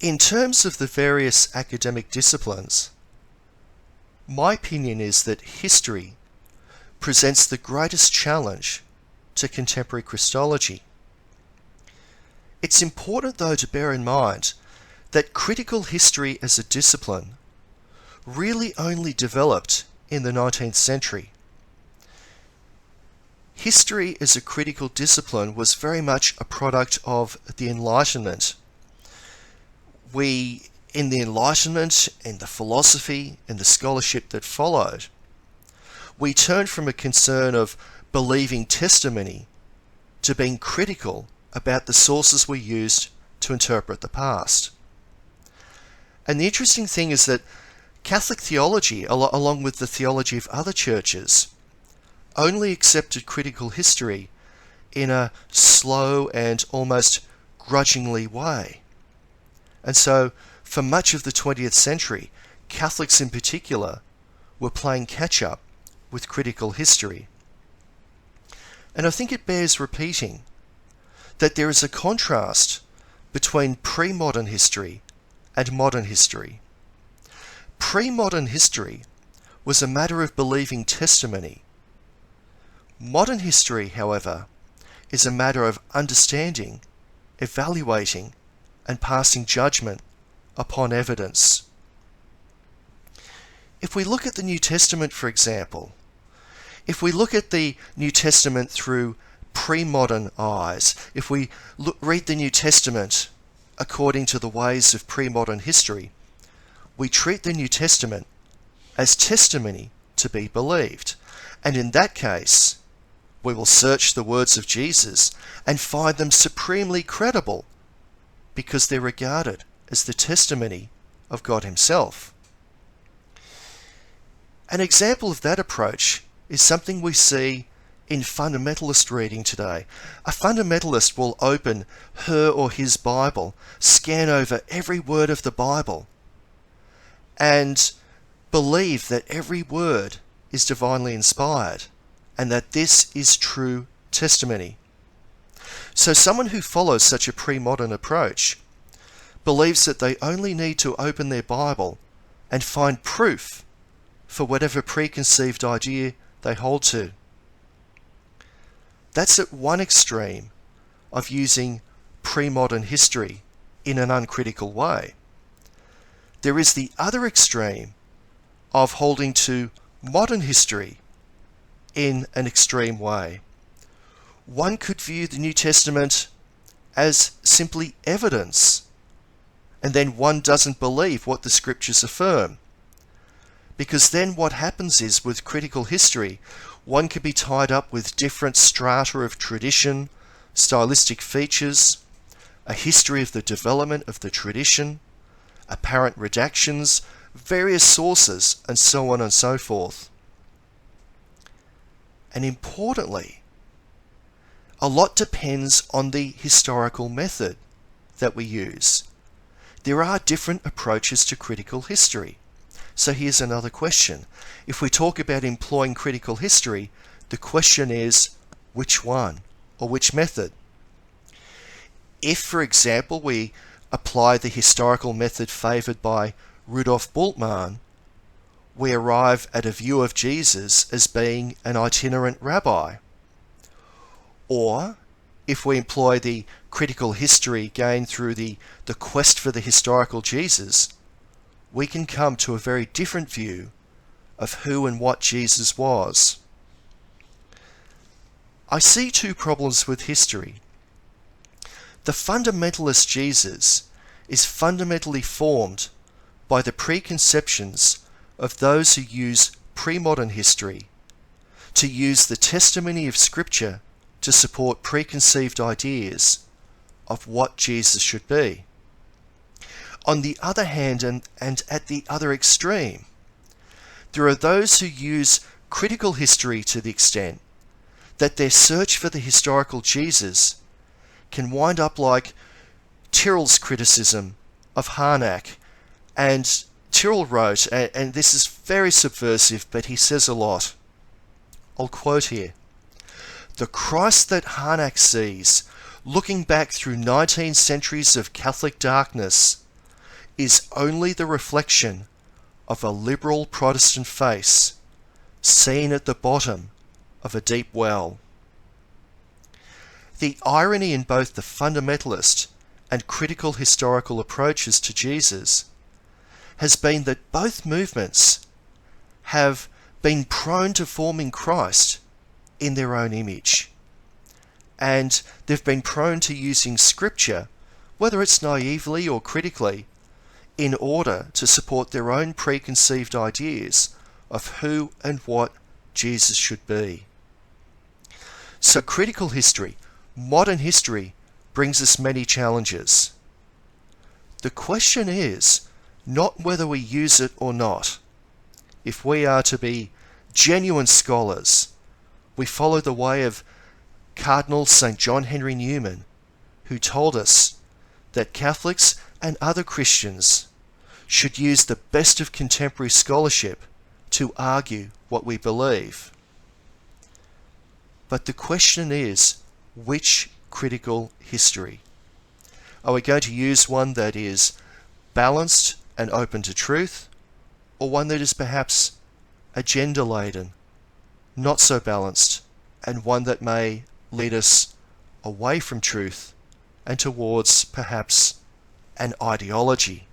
In terms of the various academic disciplines, my opinion is that history presents the greatest challenge to contemporary Christology. It's important, though, to bear in mind that critical history as a discipline really only developed in the 19th century. History as a critical discipline was very much a product of the Enlightenment. In the Enlightenment, in the philosophy, in the scholarship that followed, we turned from a concern of believing testimony to being critical about the sources we used to interpret the past. And the interesting thing is that Catholic theology, along with the theology of other churches, only accepted critical history in a slow and almost grudgingly way. And so, for much of the 20th century, Catholics in particular were playing catch-up with critical history. And I think it bears repeating that there is a contrast between pre-modern history and modern history. Pre-modern history was a matter of believing testimony. Modern history, however, is a matter of understanding, evaluating, and passing judgment upon evidence. If we look at the New Testament, for example, if we look at the New Testament through pre-modern eyes, if we read the New Testament according to the ways of pre-modern history, we treat the New Testament as testimony to be believed. And in that case, we will search the words of Jesus and find them supremely credible because they're regarded as the testimony of God Himself. An example of that approach is something we see in fundamentalist reading today. A fundamentalist will open her or his Bible, scan over every word of the Bible, and believe that every word is divinely inspired and that this is true testimony. So someone who follows such a pre-modern approach believes that they only need to open their Bible and find proof for whatever preconceived idea they hold to. That's at one extreme of using pre-modern history in an uncritical way. There is the other extreme of holding to modern history in an extreme way. One could view the New Testament as simply evidence, and then one doesn't believe what the scriptures affirm. Because then what happens is, with critical history, one can be tied up with different strata of tradition, stylistic features, a history of the development of the tradition, apparent redactions, various sources, and so on and so forth. And importantly, a lot depends on the historical method that we use. There are different approaches to critical history. So here's another question. If we talk about employing critical history, the question is, which one or which method? If, for example, we apply the historical method favoured by Rudolf Bultmann, we arrive at a view of Jesus as being an itinerant rabbi. Or, if we employ the critical history gained through the quest for the historical Jesus, we can come to a very different view of who and what Jesus was. I see two problems with history. The fundamentalist Jesus is fundamentally formed by the preconceptions of those who use pre-modern history to use the testimony of Scripture to support preconceived ideas of what Jesus should be. On the other hand, and at the other extreme, there are those who use critical history to the extent that their search for the historical Jesus can wind up like Tyrrell's criticism of Harnack. And Tyrrell wrote, and this is very subversive, but he says a lot. I'll quote here. "The Christ that Harnack sees, looking back through 19 centuries of Catholic darkness, is only the reflection of a liberal Protestant face seen at the bottom of a deep well. The irony in both the fundamentalist and critical historical approaches to Jesus has been that both movements have been prone to forming Christ in their own image. And they've been prone to using Scripture, whether it's naively or critically, in order to support their own preconceived ideas of who and what Jesus should be. So critical history, modern history, brings us many challenges. The question is not whether we use it or not. If we are to be genuine scholars, we follow the way of Cardinal St. John Henry Newman, who told us that Catholics and other Christians should use the best of contemporary scholarship to argue what we believe. But the question is, which critical history? Are we going to use one that is balanced and open to truth, or one that is perhaps agenda-laden, not so balanced, and one that may lead us away from truth and towards perhaps an ideology?